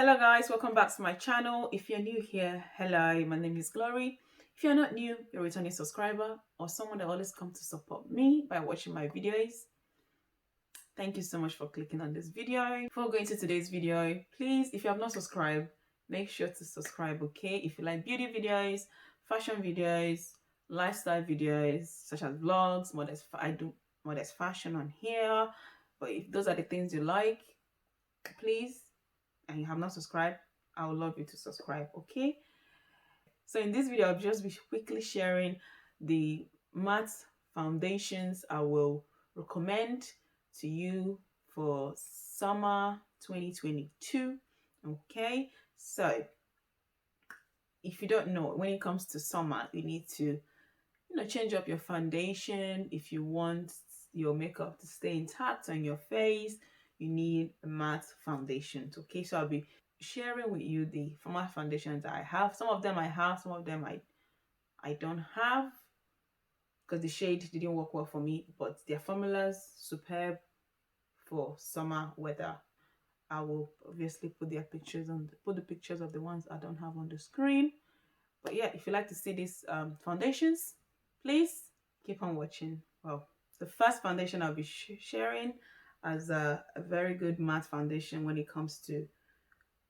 Hello guys, welcome back to my channel. If you're new here, hello, my name is Glory. If you're not new, you're a returning subscriber or someone that always comes to support me by watching my videos. Thank you so much for clicking on this video. Before going to today's video, please, if you have not subscribed, make sure to subscribe, okay? If you like beauty videos, fashion videos, lifestyle videos, such as vlogs, I do modest fashion on here. But if those are the things you like, please, and you have not subscribed, I would love you to subscribe, okay? So in this video, I'll just be quickly sharing the matte foundations I will recommend to you for summer 2022, okay? So if you don't know, when it comes to summer, you need to change up your foundation. If you want your makeup to stay intact on your face, you need a matte foundation, okay? So I'll be sharing with you the matte foundations I have. Some of them I have, some of them I don't have because the shade didn't work well for me, but their formulas superb for summer weather. I will obviously put the pictures of the ones I don't have on the screen. But yeah, if you like to see these foundations, please keep on watching. Well, the first foundation I'll be sharing as a very good matte foundation when it comes to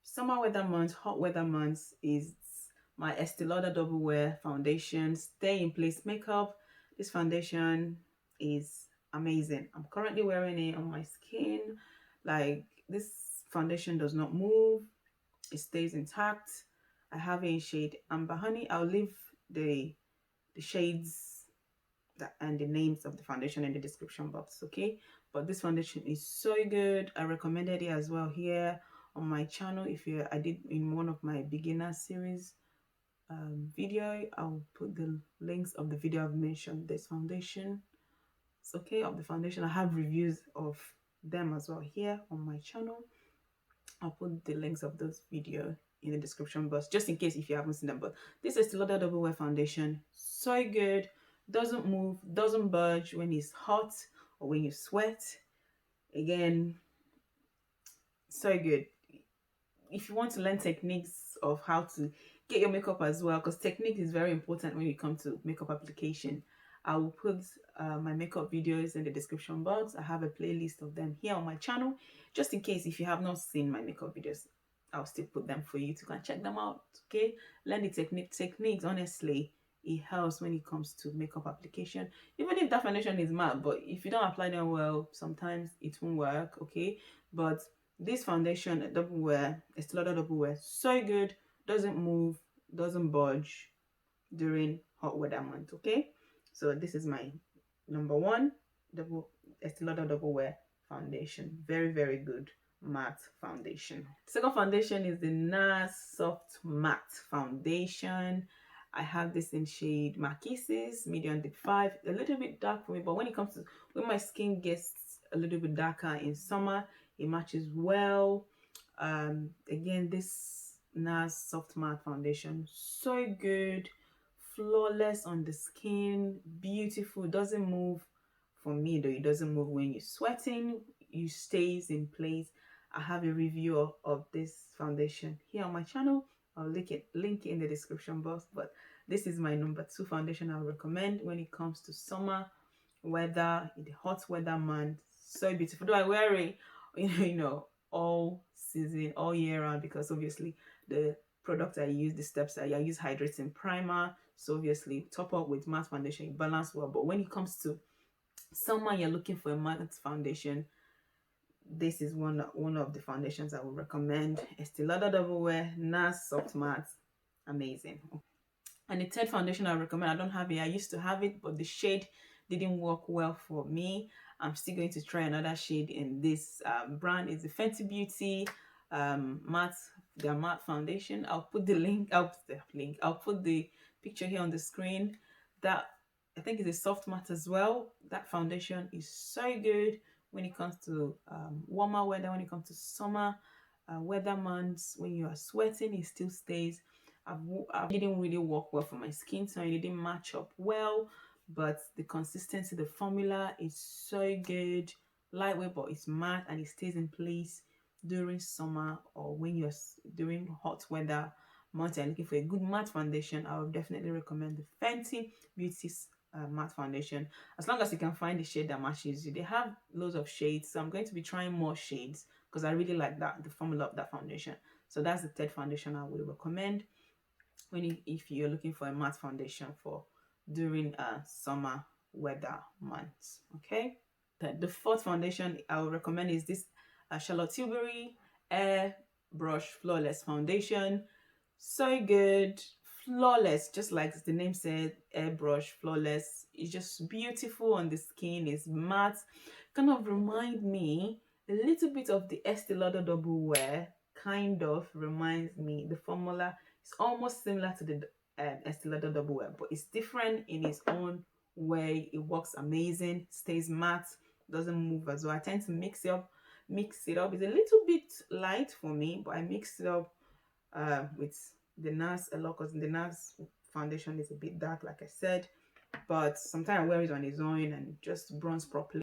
summer weather months, hot weather months, is my Estee Lauder Double Wear Foundation Stay in Place Makeup. This foundation is amazing. I'm currently wearing it on my skin. Like, this foundation does not move. It stays intact. I have a shade Amber Honey. I'll leave the shades and the names of the foundation in the description box, okay? But this foundation is so good. I recommended it as well here on my channel. I did in one of my beginner series video. I'll put the links of the video I've mentioned this foundation. It's okay, of the foundation. I have reviews of them as well here on my channel. I'll put the links of those video in the description box just in case if you haven't seen them. But this is the Lauder Double Wear Foundation, so good, doesn't move, doesn't budge when it's hot or when you sweat. Again, so good. If you want to learn techniques of how to get your makeup as well, because technique is very important when you come to makeup application, I will put my makeup videos in the description box. I have a playlist of them here on my channel, just in case if you have not seen my makeup videos, I'll still put them for you to go and check them out, okay? Learn the techniques, honestly, it helps when it comes to makeup application. Even if that foundation is matte, but if you don't apply them well, sometimes it won't work, okay? But this foundation, Double Wear, Estee Lauder Double Wear, so good, doesn't move, doesn't budge during hot weather month, okay? So this is my number one Estee Lauder Double Wear foundation. Very, very good matte foundation. Second foundation is the Nars Soft Matte Foundation. I have this in shade Marquises, medium dip 5. A little bit dark for me, but when it comes to when my skin gets a little bit darker in summer, it matches well. Again, this Nars Soft Matte Foundation, so good, flawless on the skin, beautiful, doesn't move. For me though, it doesn't move when you're sweating, it stays in place. I have a review of this foundation here on my channel. I'll link it in the description box. But this is my number 2 foundation I recommend when it comes to summer weather, in the hot weather month. So beautiful. Do I wear it all season, all year round, because obviously the product I use, the steps I use hydrating primer, so obviously top up with matte foundation, balance well. But when it comes to summer, you're looking for a matte foundation, this is one of the foundations I would recommend. Estee Lauder Double Wear Nars Soft Matte, amazing. And the third foundation I recommend, I don't have it, I used to have it, but the shade didn't work well for me. I'm still going to try another shade in this brand. Is the Fenty Beauty their matte foundation. I'll put the picture here on the screen. That I think is a soft matte as well. That foundation is so good when it comes to warmer weather, when it comes to summer weather months, when you are sweating, it still stays. I didn't really work well for my skin, so it didn't match up well. But the consistency, the formula is so good, lightweight, but it's matte and it stays in place. during summer or when you're during hot weather months and looking for a good matte foundation, I would definitely recommend the Fenty Beauty's matte foundation, as long as you can find the shade that matches you. They have loads of shades, so I'm going to be trying more shades because I really like the formula of that foundation. So that's the third foundation I would recommend if you're looking for a matte foundation for during summer weather months. Okay, the fourth foundation I would recommend is this Tilbury Airbrush Flawless Foundation. So good, flawless, just like the name said, airbrush flawless. It's just beautiful on the skin. It's matte, kind of remind me a little bit of the Estee Lauder Double Wear. Kind of reminds me, the formula is almost similar to the Estee Lauder Double Wear, but it's different in its own way. It works amazing, stays matte, doesn't move as well. I tend to mix it up. It's a little bit light for me, but I mix it up with the Nars a lot, because the Nars foundation is a bit dark, like I said, but sometimes I wear it on its own and just bronze properly.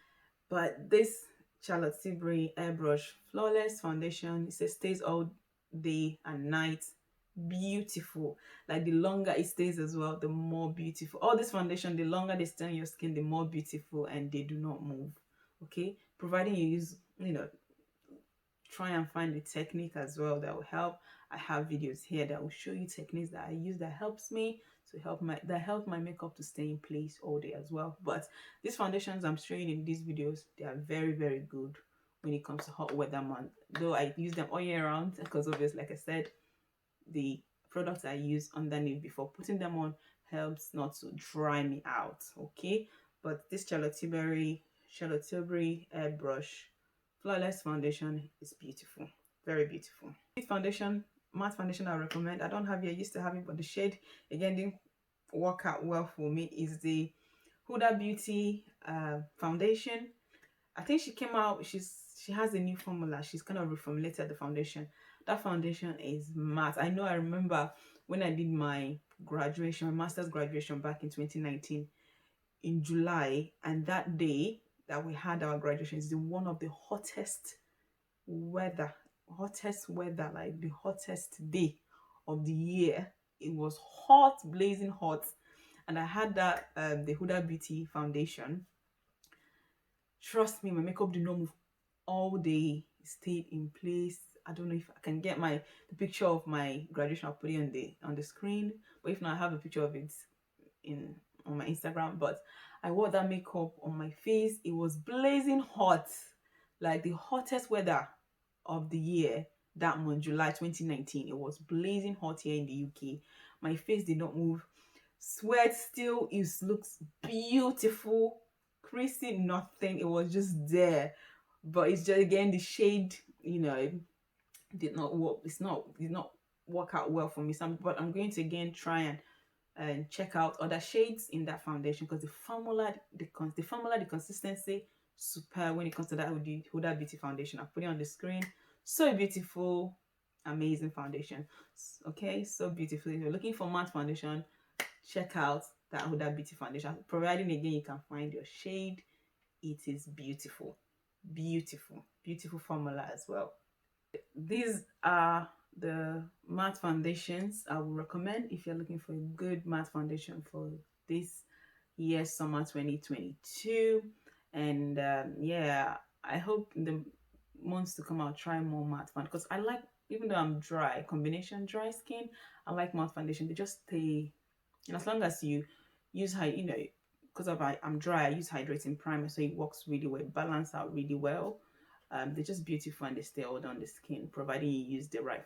But this Charlotte Tilbury Airbrush Flawless Foundation, it says stays all day and night. Beautiful. Like the longer it stays as well, the more beautiful. All this foundation, the longer they stay on your skin, the more beautiful, and they do not move. Okay, providing you use, try and find the technique as well that will help. I have videos here that will show you techniques that I use that helps me to help my makeup to stay in place all day as well. But these foundations I'm showing in these videos, they are very, very good when it comes to hot weather month. Though I use them all year round, because obviously, like I said, the products I use underneath before putting them on helps not to dry me out. Okay, but this Charlotte Tilbury Airbrush Flawless Foundation is beautiful, very beautiful. This foundation, matte foundation, I recommend. I don't have it, I used to have it, but the shade again didn't work out well for me. Is the Huda Beauty foundation. I think she came out, she has a new formula. She's kind of reformulated the foundation. That foundation is matte. I remember when I did my graduation, my master's graduation back in 2019 in July, and that day that we had our graduation is one of the hottest weather, like the hottest day of the year. It was hot, blazing hot, and I had that the Huda Beauty foundation. Trust me, my makeup did not move all day. It stayed in place. I don't know if I can get the picture of my graduation. I'll put it on the screen, but if not, I have a picture of it on my Instagram. But I wore that makeup on my face. It was blazing hot, like the hottest weather of the year that month, July 2019. It was blazing hot here in the UK. My face did not move. Sweat still looks beautiful. Creasy, nothing. It was just there. But it's just, again, the shade, did not work. Did not work out well for me. But I'm going to again try and check out other shades in that foundation, because the formula, the consistency, super when it comes to that Huda Beauty foundation. I'll put it on the screen. So beautiful, amazing foundation. Okay, so beautiful. If you're looking for matte foundation, check out that Huda Beauty foundation. Providing again you can find your shade, it is beautiful, beautiful formula as well. These are the matte foundations I would recommend if you're looking for a good matte foundation for this year, summer 2022. And yeah, I hope in the months to come I'll try more matte foundation, because I like, even though I'm dry, combination dry skin, I like matte foundation. They just stay, and as long as you use because I'm dry, I use hydrating primer, so it works really well, balance out really well. They're just beautiful and they stay all on the skin, providing you use the right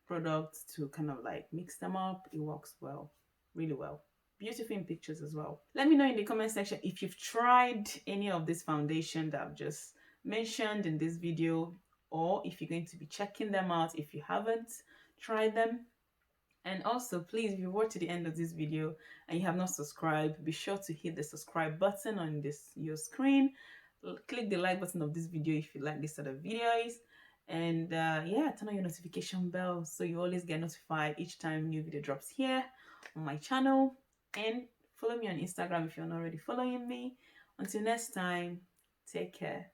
products to kind of like mix them up. It works well, really well. Beautiful in pictures as well. Let me know in the comment section if you've tried any of this foundation that I've just mentioned in this video, or if you're going to be checking them out if you haven't tried them. And also, please, if you watch to the end of this video and you have not subscribed, be sure to hit the subscribe button on your screen. Click the like button of this video if you like this sort of videos. And yeah, turn on your notification bell so you always get notified each time new video drops here on my channel. And follow me on Instagram if you're not already following me. Until next time, take care.